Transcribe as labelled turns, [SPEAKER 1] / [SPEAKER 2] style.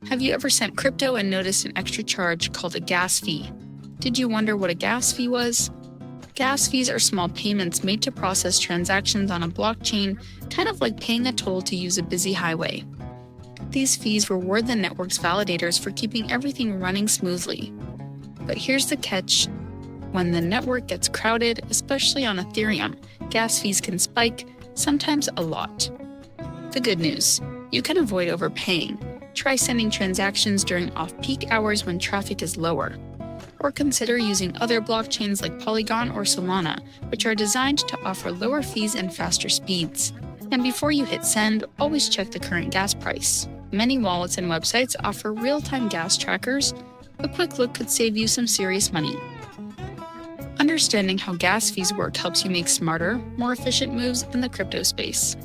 [SPEAKER 1] Have you ever sent crypto and noticed an extra charge called a gas fee? Did you wonder what a gas fee was? Gas fees are small payments made to process transactions on a blockchain, kind of like paying a toll to use a busy highway. These fees reward the network's validators for keeping everything running smoothly. But here's the catch. When the network gets crowded, especially on Ethereum, gas fees can spike, sometimes a lot. The good news, you can avoid overpaying. Try sending transactions during off-peak hours when traffic is lower. Or consider using other blockchains like Polygon or Solana, which are designed to offer lower fees and faster speeds. And before you hit send, always check the current gas price. Many wallets and websites offer real-time gas trackers. A quick look could save you some serious money. Understanding how gas fees work helps you make smarter, more efficient moves in the crypto space.